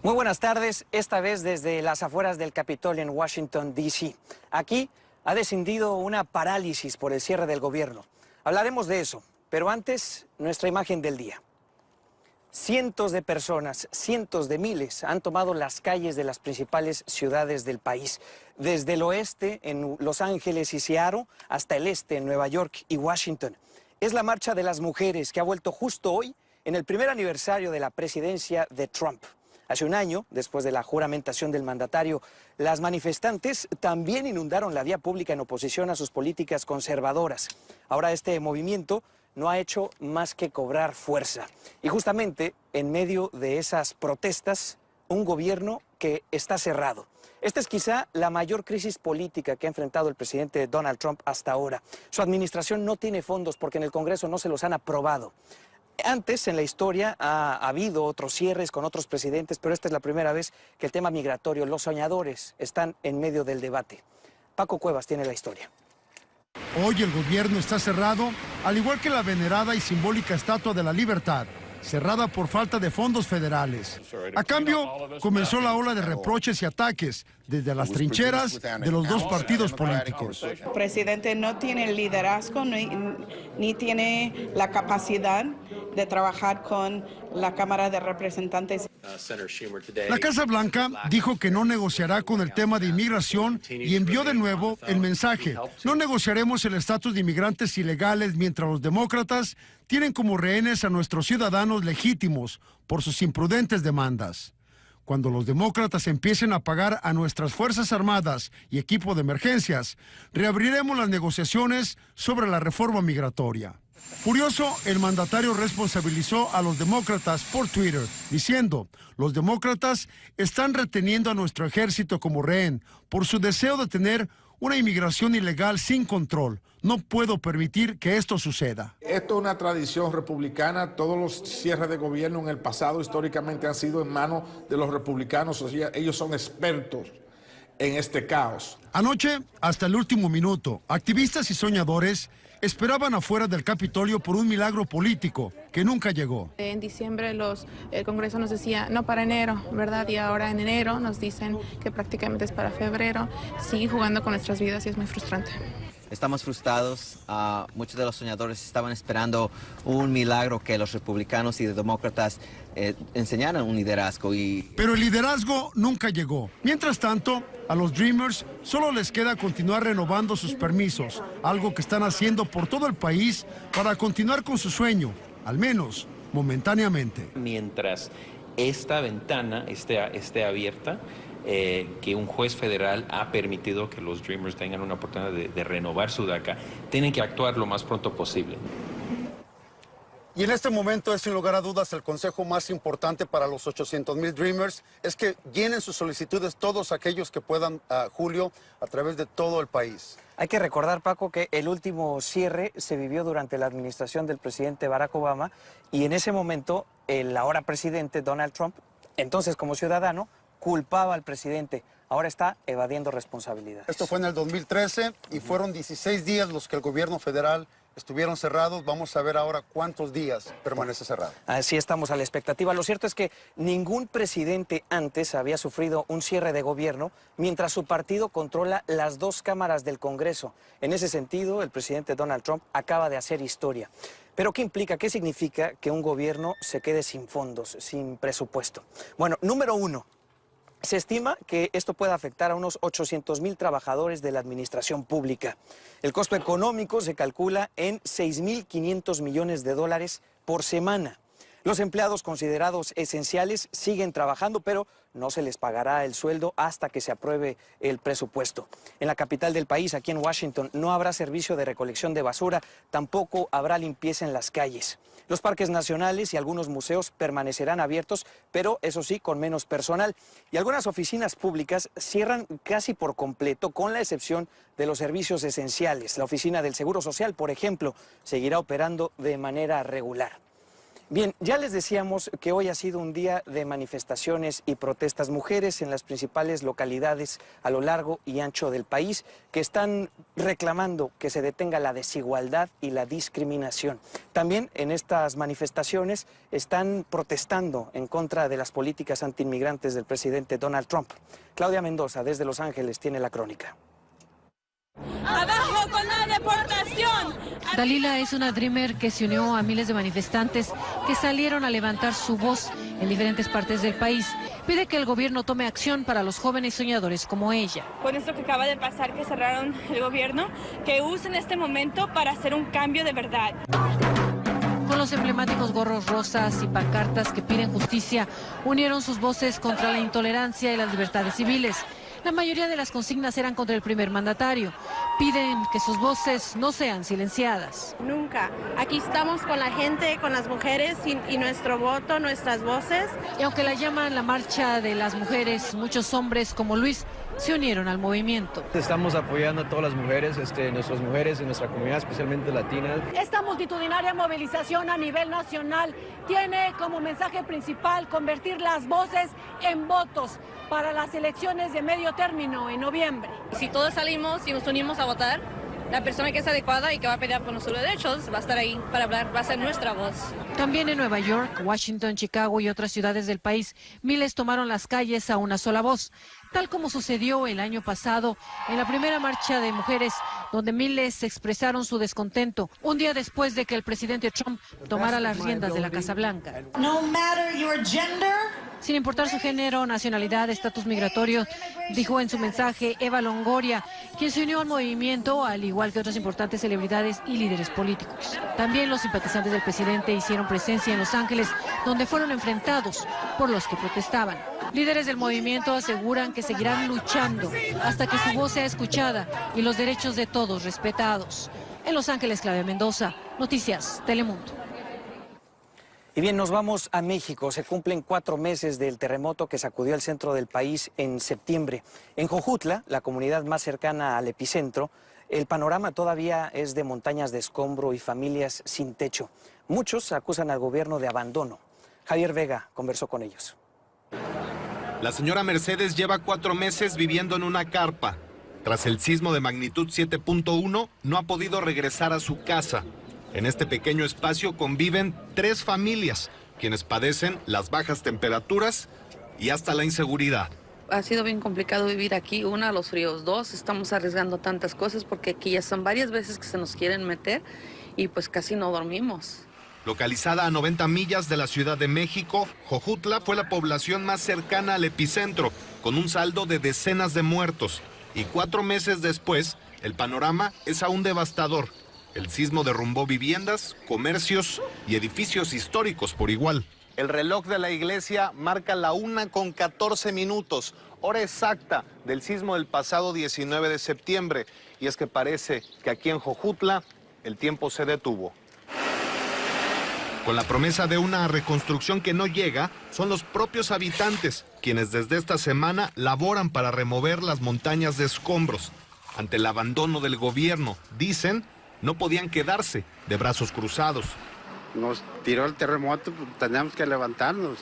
Muy buenas tardes, esta vez desde las afueras del Capitolio en Washington, D.C. Aquí ha descendido una parálisis por el cierre del gobierno. Hablaremos de eso, pero antes, nuestra imagen del día. Cientos de personas, cientos de miles han tomado las calles de las principales ciudades del país. Desde el oeste, en Los Ángeles y Seattle, hasta el este, en Nueva York y Washington. Es la marcha de las mujeres que ha vuelto justo hoy, en el primer aniversario de la presidencia de Trump. Hace un año, después de la juramentación del mandatario, las manifestantes también inundaron la vía pública en oposición a sus políticas conservadoras. Ahora este movimiento no ha hecho más que cobrar fuerza. Y justamente en medio de esas protestas, un gobierno que está cerrado. Esta es quizá la mayor crisis política que ha enfrentado el presidente Donald Trump hasta ahora. Su administración no tiene fondos porque en el Congreso no se los han aprobado. Antes, en la historia, ha habido otros cierres con otros presidentes, pero esta es la primera vez que el tema migratorio, los soñadores, están en medio del debate. Paco Cuevas tiene la historia. Hoy el gobierno está cerrado, al igual que la venerada y simbólica Estatua de la Libertad, cerrada por falta de fondos federales. A cambio, comenzó la ola de reproches y ataques desde las trincheras de los dos partidos políticos. El presidente no tiene el liderazgo ni tiene la capacidad de trabajar con la Cámara de Representantes. La Casa Blanca dijo que no negociará con el tema de inmigración y envió de nuevo el mensaje: no negociaremos el estatus de inmigrantes ilegales mientras los demócratas tienen como rehenes a nuestros ciudadanos legítimos por sus imprudentes demandas. Cuando los demócratas empiecen a pagar a nuestras Fuerzas Armadas y equipo de emergencias, reabriremos las negociaciones sobre la reforma migratoria. Furioso, el mandatario responsabilizó a los demócratas por Twitter, diciendo: los demócratas están reteniendo a nuestro ejército como rehén por su deseo de tener una inmigración ilegal sin control. No puedo permitir que esto suceda. Esto es una tradición republicana. Todos los cierres de gobierno en el pasado históricamente han sido en manos de los republicanos. O sea, ellos son expertos en este caos. Anoche, hasta el último minuto, activistas y soñadores esperaban afuera del Capitolio por un milagro político que nunca llegó. En diciembre el Congreso nos decía no para enero, ¿verdad? Y ahora en enero nos dicen que prácticamente es para febrero. Siguen jugando con nuestras vidas y es muy frustrante. Estamos frustrados, muchos de los soñadores estaban esperando un milagro, que los republicanos y los demócratas enseñaran un liderazgo. Pero el liderazgo nunca llegó. Mientras tanto, a los Dreamers solo les queda continuar renovando sus permisos, algo que están haciendo por todo el país para continuar con su sueño, al menos momentáneamente. Mientras esta ventana esté abierta, que un juez federal ha permitido que los Dreamers tengan una oportunidad de renovar su DACA, tienen que actuar lo más pronto posible. Y en este momento es sin lugar a dudas el consejo más importante para los 800,000 Dreamers, es que llenen sus solicitudes todos aquellos que puedan, Julio, a través de todo el país. Hay que recordar, Paco, que el último cierre se vivió durante la administración del presidente Barack Obama y en ese momento el ahora presidente Donald Trump, entonces como ciudadano, culpaba al presidente. Ahora está evadiendo responsabilidades. Esto fue en el 2013 y fueron 16 días los que el gobierno federal estuvieron cerrados. Vamos a ver ahora cuántos días permanece cerrado. Así estamos a la expectativa. Lo cierto es que ningún presidente antes había sufrido un cierre de gobierno mientras su partido controla las dos cámaras del Congreso. En ese sentido, el presidente Donald Trump acaba de hacer historia. ¿Pero qué implica? ¿Qué significa que un gobierno se quede sin fondos, sin presupuesto? Bueno, número uno. Se estima que esto puede afectar a unos 800,000 trabajadores de la administración pública. El costo económico se calcula en 6.500 millones de dólares por semana. Los empleados considerados esenciales siguen trabajando, pero no se les pagará el sueldo hasta que se apruebe el presupuesto. En la capital del país, aquí en Washington, no habrá servicio de recolección de basura, tampoco habrá limpieza en las calles. Los parques nacionales y algunos museos permanecerán abiertos, pero eso sí, con menos personal. Y algunas oficinas públicas cierran casi por completo, con la excepción de los servicios esenciales. La oficina del Seguro Social, por ejemplo, seguirá operando de manera regular. Bien, ya les decíamos que hoy ha sido un día de manifestaciones y protestas. Mujeres en las principales localidades a lo largo y ancho del país que están reclamando que se detenga la desigualdad y la discriminación. También en estas manifestaciones están protestando en contra de las políticas antiinmigrantes del presidente Donald Trump. Claudia Mendoza, desde Los Ángeles, tiene la crónica. ¡Abajo con la deportación! Dalila es una dreamer que se unió a miles de manifestantes que salieron a levantar su voz en diferentes partes del país. Pide que el gobierno tome acción para los jóvenes soñadores como ella. Con esto que acaba de pasar, que cerraron el gobierno, que usen este momento para hacer un cambio de verdad. Con los emblemáticos gorros rosas y pancartas que piden justicia, unieron sus voces contra la intolerancia y las libertades civiles. La mayoría de las consignas eran contra el primer mandatario. Piden que sus voces no sean silenciadas. Nunca. Aquí estamos con la gente, con las mujeres y nuestro voto, nuestras voces. Y aunque la llaman la marcha de las mujeres, muchos hombres como Luis se unieron al movimiento. Estamos apoyando a todas las mujeres, nuestras mujeres en nuestra comunidad, especialmente latinas. Esta multitudinaria movilización a nivel nacional tiene como mensaje principal convertir las voces en votos para las elecciones de medio término en noviembre. Si todos salimos y nos unimos a votar, la persona que es adecuada y que va a pelear por nuestros derechos va a estar ahí para hablar, va a ser nuestra voz. También en Nueva York, Washington, Chicago y otras ciudades del país, miles tomaron las calles a una sola voz, tal como sucedió el año pasado en la primera marcha de mujeres, donde miles expresaron su descontento, un día después de que el presidente Trump tomara las riendas de la Casa Blanca. No matter your gender. Sin importar su género, nacionalidad, estatus migratorio, dijo en su mensaje Eva Longoria, quien se unió al movimiento, al igual que otras importantes celebridades y líderes políticos. También los simpatizantes del presidente hicieron presencia en Los Ángeles, donde fueron enfrentados por los que protestaban. Líderes del movimiento aseguran que seguirán luchando hasta que su voz sea escuchada y los derechos de todos respetados. En Los Ángeles, Claudia Mendoza, Noticias Telemundo. Y bien, nos vamos a México. Se cumplen 4 meses del terremoto que sacudió el centro del país en septiembre. En Jojutla, la comunidad más cercana al epicentro, el panorama todavía es de montañas de escombro y familias sin techo. Muchos acusan al gobierno de abandono. Javier Vega conversó con ellos. La señora Mercedes lleva 4 meses viviendo en una carpa. Tras el sismo de magnitud 7.1, no ha podido regresar a su casa. En este pequeño espacio conviven 3 familias, quienes padecen las bajas temperaturas y hasta la inseguridad. Ha sido bien complicado vivir aquí. 1, los fríos. 2, estamos arriesgando tantas cosas porque aquí ya son varias veces que se nos quieren meter y pues casi no dormimos. Localizada a 90 millas de la Ciudad de México, Jojutla fue la población más cercana al epicentro, con un saldo de decenas de muertos. Y 4 meses después, el panorama es aún devastador. El sismo derrumbó viviendas, comercios y edificios históricos por igual. El reloj de la iglesia marca la 1:14, hora exacta del sismo del pasado 19 de septiembre. Y es que parece que aquí en Jojutla el tiempo se detuvo. Con la promesa de una reconstrucción que no llega, son los propios habitantes quienes desde esta semana laboran para remover las montañas de escombros. Ante el abandono del gobierno, dicen, no podían quedarse de brazos cruzados. Nos tiró el terremoto, teníamos que levantarnos,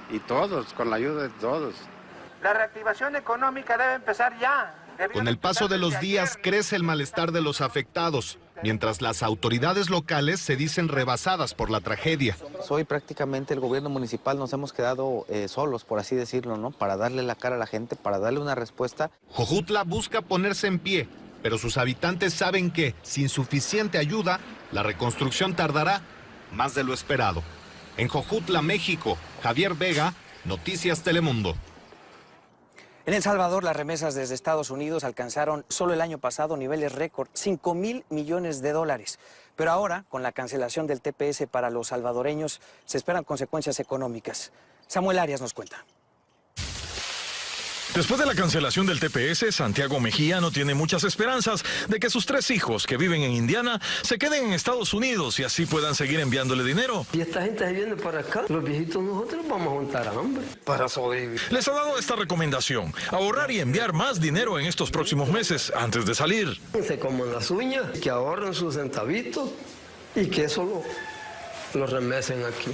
y todos, con la ayuda de todos. La reactivación económica debe empezar ya. Con el paso de los días crece el malestar de los afectados, mientras las autoridades locales se dicen rebasadas por la tragedia. Hoy prácticamente el gobierno municipal nos hemos quedado solos, por así decirlo, ¿no? Para darle la cara a la gente, para darle una respuesta. Jojutla busca ponerse en pie, pero sus habitantes saben que, sin suficiente ayuda, la reconstrucción tardará más de lo esperado. En Jojutla, México, Javier Vega, Noticias Telemundo. En El Salvador, las remesas desde Estados Unidos alcanzaron solo el año pasado niveles récord, $5,000 millones. Pero ahora, con la cancelación del TPS para los salvadoreños, se esperan consecuencias económicas. Samuel Arias nos cuenta. Después de la cancelación del TPS, Santiago Mejía no tiene muchas esperanzas de que sus 3 hijos que viven en Indiana se queden en Estados Unidos y así puedan seguir enviándole dinero. Y esta gente viene para acá, los viejitos nosotros vamos a aguantar hambre para sobrevivir. Les ha dado esta recomendación, ahorrar y enviar más dinero en estos próximos meses antes de salir. Se coman las uñas, que ahorren sus centavitos y que eso los remesen aquí.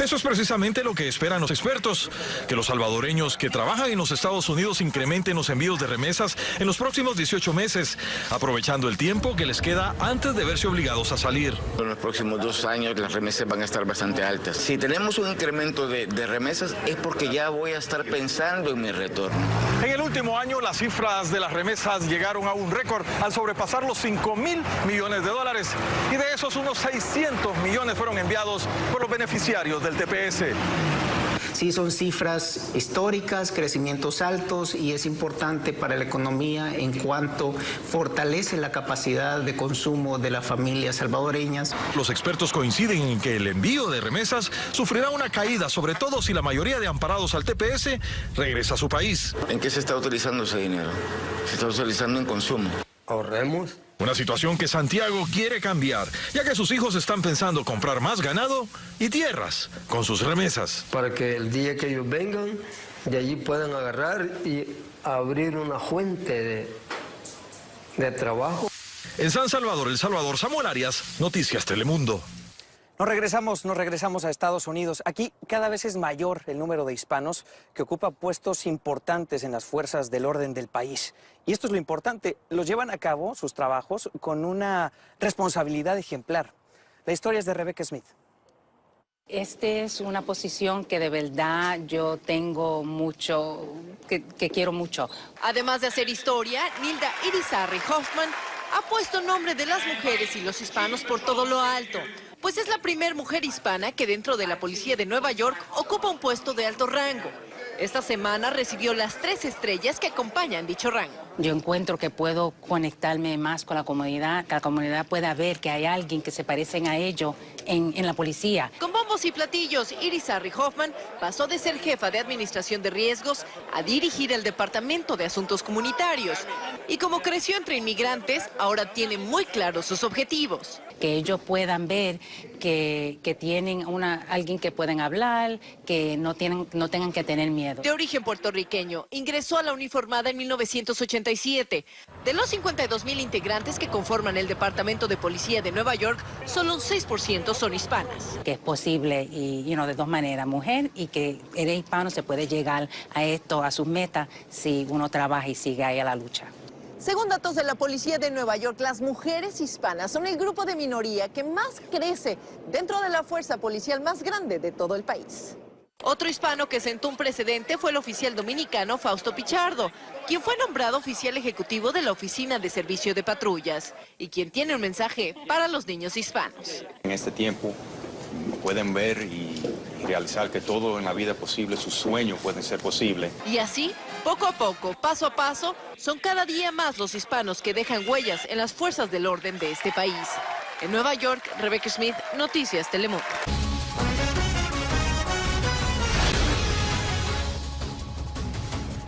Eso es precisamente lo que esperan los expertos, que los salvadoreños que trabajan en los Estados Unidos incrementen los envíos de remesas en los próximos 18 meses, aprovechando el tiempo que les queda antes de verse obligados a salir. En los próximos 2 años las remesas van a estar bastante altas. Si tenemos un incremento de remesas es porque ya voy a estar pensando en mi retorno. En el último año las cifras de las remesas llegaron a un récord al sobrepasar los $5.000 millones y de esos unos 600 millones fueron enviados por los beneficiarios del TPS. Sí, son cifras históricas, crecimientos altos y es importante para la economía en cuanto fortalece la capacidad de consumo de las familias salvadoreñas. Los expertos coinciden en que el envío de remesas sufrirá una caída, sobre todo si la mayoría de amparados al TPS regresa a su país. ¿En qué se está utilizando ese dinero? Se está utilizando en consumo. Ahorremos. Una situación que Santiago quiere cambiar, ya que sus hijos están pensando comprar más ganado y tierras con sus remesas. Para que el día que ellos vengan, de allí puedan agarrar y abrir una fuente de trabajo. En San Salvador, El Salvador, Samuel Arias, Noticias Telemundo. Nos regresamos a Estados Unidos. Aquí cada vez es mayor el número de hispanos que ocupan puestos importantes en las fuerzas del orden del país. Y esto es lo importante, los llevan a cabo sus trabajos con una responsabilidad ejemplar. La historia es de Rebecca Smith. Esta es una posición que de verdad yo tengo mucho, que quiero mucho. Además de hacer historia, Nilda Irizarry Hoffman ha puesto nombre de las mujeres y los hispanos por todo lo alto, pues es la primera mujer hispana que dentro de la policía de Nueva York ocupa un puesto de alto rango. Esta semana recibió las 3 estrellas que acompañan dicho rango. Yo encuentro que puedo conectarme más con la comunidad, que la comunidad pueda ver que hay alguien que se parecen a ellos en la policía. Con bombos y platillos, Irizarry Hoffman pasó de ser jefa de administración de riesgos a dirigir el Departamento de Asuntos Comunitarios. Y como creció entre inmigrantes, ahora tiene muy claros sus objetivos. Que ellos puedan ver que tienen alguien que pueden hablar, que no tengan que tener miedo. De origen puertorriqueño, ingresó a la uniformada en 1987. De los 52,000 integrantes que conforman el Departamento de Policía de Nueva York, solo un 6% son hispanas. Que es posible, y de 2 maneras, mujer y que eres hispano, se puede llegar a esto, a sus metas, si uno trabaja y sigue ahí a la lucha. Según datos de la Policía de Nueva York, las mujeres hispanas son el grupo de minoría que más crece dentro de la fuerza policial más grande de todo el país. Otro hispano que sentó un precedente fue el oficial dominicano Fausto Pichardo, quien fue nombrado oficial ejecutivo de la Oficina de Servicio de Patrullas y quien tiene un mensaje para los niños hispanos. En este tiempo pueden ver y realizar que todo en la vida es posible, sus sueños pueden ser posibles. Y así, poco a poco, paso a paso, son cada día más los hispanos que dejan huellas en las fuerzas del orden de este país. En Nueva York, Rebecca Smith, Noticias Telemundo.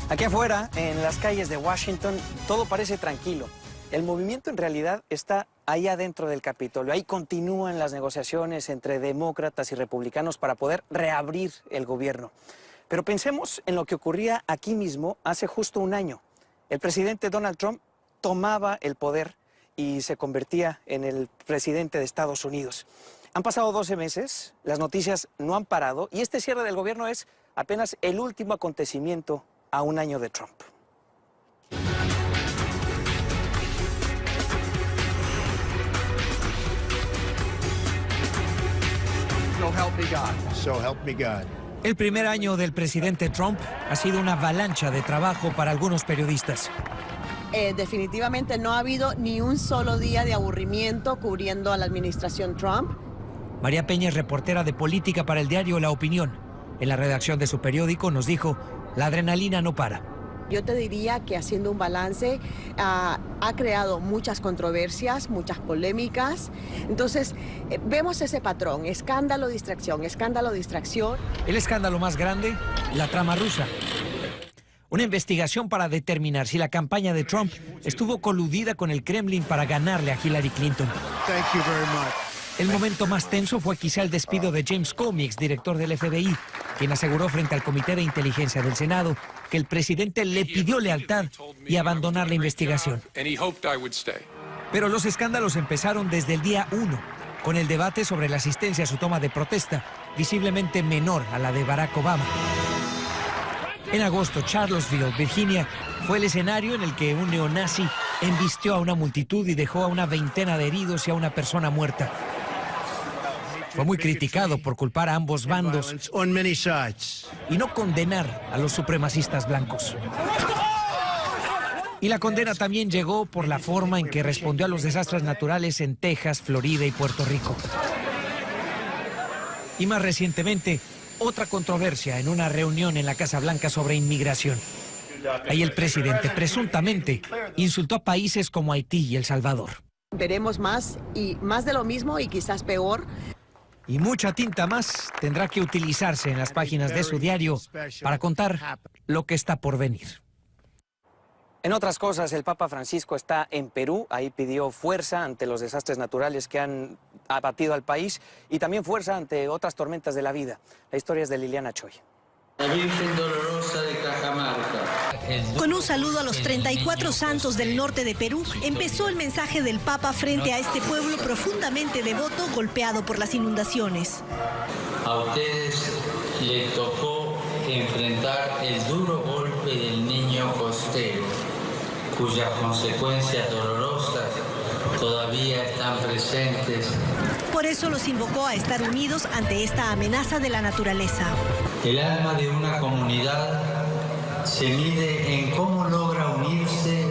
Aquí afuera, en las calles de Washington, todo parece tranquilo. El movimiento en realidad está ahí adentro del Capitolio. Ahí continúan las negociaciones entre demócratas y republicanos para poder reabrir el gobierno. Pero pensemos en lo que ocurría aquí mismo hace justo un año. El presidente Donald Trump tomaba el poder y se convertía en el presidente de Estados Unidos. Han pasado 12 meses, las noticias no han parado y este cierre del gobierno es apenas el último acontecimiento a un año de Trump. So help me God. So help me God. El primer año del presidente Trump ha sido una avalancha de trabajo para algunos periodistas. Definitivamente no ha habido ni un solo día de aburrimiento cubriendo a la administración Trump. María Peña es reportera de política para el diario La Opinión. En la redacción de su periódico nos dijo, la adrenalina no para. Yo te diría que haciendo un balance ha creado muchas controversias, muchas polémicas. Entonces vemos ese patrón, escándalo, distracción, escándalo, distracción. El escándalo más grande, la trama rusa. Una investigación para determinar si la campaña de Trump estuvo coludida con el Kremlin para ganarle a Hillary Clinton. Thank you very much. El momento más tenso fue quizá el despido de James Comey, exdirector del FBI, quien aseguró frente al Comité de Inteligencia del Senado que el presidente le pidió lealtad y abandonar la investigación. Pero los escándalos empezaron desde el día 1. con el debate sobre la asistencia a su toma de protesta, visiblemente menor a la de Barack Obama. En agosto, Charlottesville, Virginia, fue el escenario en el que un neonazi embistió a una multitud y dejó a una veintena de heridos y a una persona muerta. Fue muy criticado por culpar a ambos bandos y no condenar a los supremacistas blancos. Y la condena también llegó por la forma en que respondió a los desastres naturales en Texas, Florida y Puerto Rico. Y más recientemente, otra controversia en una reunión en la Casa Blanca sobre inmigración. Ahí el presidente presuntamente insultó a países como Haití y El Salvador. Veremos más y más de lo mismo y quizás peor. Y mucha tinta más tendrá que utilizarse en las páginas de su diario para contar lo que está por venir. En otras cosas, el Papa Francisco está en Perú. Ahí pidió fuerza ante los desastres naturales que han abatido al país y también fuerza ante otras tormentas de la vida. La historia es de Liliana Choi. La Virgen Dolorosa de Cajamarca. Con un saludo a los 34 santos del norte de Perú, empezó el mensaje del Papa frente a este pueblo profundamente devoto golpeado por las inundaciones. A ustedes les tocó enfrentar el duro golpe del niño costero, cuyas consecuencias dolorosas todavía están presentes. Por eso los invocó a estar unidos ante esta amenaza de la naturaleza. El alma de una comunidad se mide en cómo logra unirse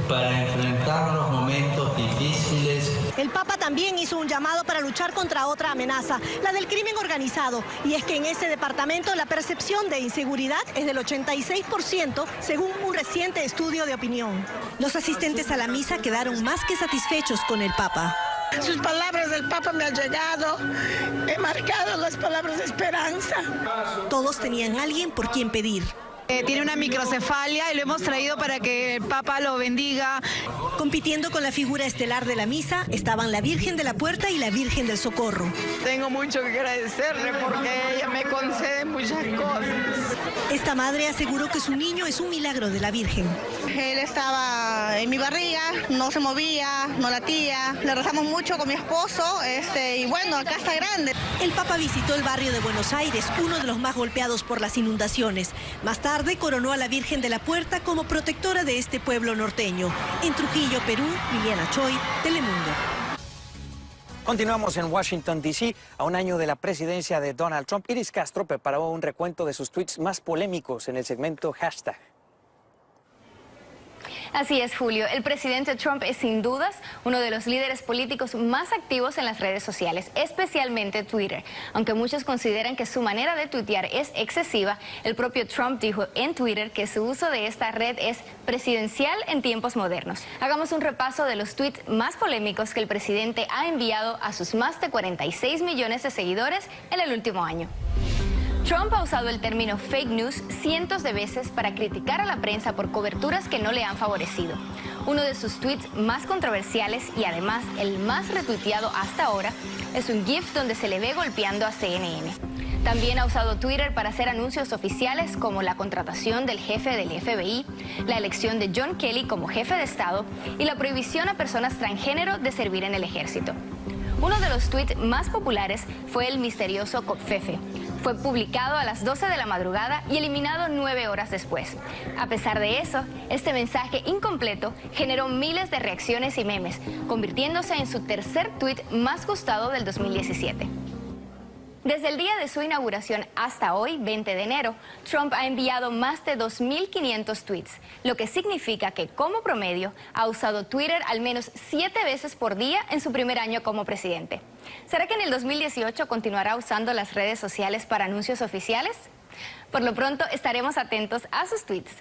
para enfrentar los momentos difíciles. El Papa también hizo un llamado para luchar contra otra amenaza, la del crimen organizado. Y es que en ese departamento la percepción de inseguridad es del 86%, según un reciente estudio de opinión. Los asistentes a la misa quedaron más que satisfechos con el Papa. Sus palabras del Papa me han llegado, he marcado las palabras de esperanza. Todos tenían alguien por quien pedir. Tiene una microcefalia y lo hemos traído para que el Papa lo bendiga. Compitiendo con la figura estelar de la misa estaban la Virgen de la Puerta y la Virgen del Socorro. Tengo mucho que agradecerle porque ella me concede muchas cosas. Esta madre aseguró que su niño es un milagro de la Virgen. Él estaba en mi barriga, no se movía, no latía. Le rezamos mucho con mi esposo y bueno, acá está grande. El Papa visitó el barrio de Buenos Aires, uno de los más golpeados por las inundaciones. Más tarde coronó a la Virgen de la Puerta como protectora de este pueblo norteño. En Trujillo, Perú, Liliana Choi, Telemundo. Continuamos en Washington, D.C. A un año de la presidencia de Donald Trump, Iris Castro preparó un recuento de sus tweets más polémicos en el segmento Hashtag. Así es, Julio. El presidente Trump es sin dudas uno de los líderes políticos más activos en las redes sociales, especialmente Twitter. Aunque muchos consideran que su manera de tuitear es excesiva, el propio Trump dijo en Twitter que su uso de esta red es presidencial en tiempos modernos. Hagamos un repaso de los tweets más polémicos que el presidente ha enviado a sus más de 46 millones de seguidores en el último año. Trump ha usado el término fake news cientos de veces para criticar a la prensa por coberturas que no le han favorecido. Uno de sus tweets más controversiales y además el más retuiteado hasta ahora es un GIF donde se le ve golpeando a CNN. También ha usado Twitter para hacer anuncios oficiales como la contratación del jefe del FBI, la elección de John Kelly como jefe de Estado y la prohibición a personas transgénero de servir en el ejército. Uno de los tweets más populares fue el misterioso Covfefe. Fue publicado a las 12 de la madrugada y eliminado 9 horas después. A pesar de eso, este mensaje incompleto generó miles de reacciones y memes, convirtiéndose en su tercer tweet más gustado del 2017. Desde el día de su inauguración hasta hoy, 20 de enero, Trump ha enviado más de 2.500 tweets, lo que significa que, como promedio, ha usado Twitter al menos 7 veces por día en su primer año como presidente. ¿Será que en el 2018 continuará usando las redes sociales para anuncios oficiales? Por lo pronto, estaremos atentos a sus tweets.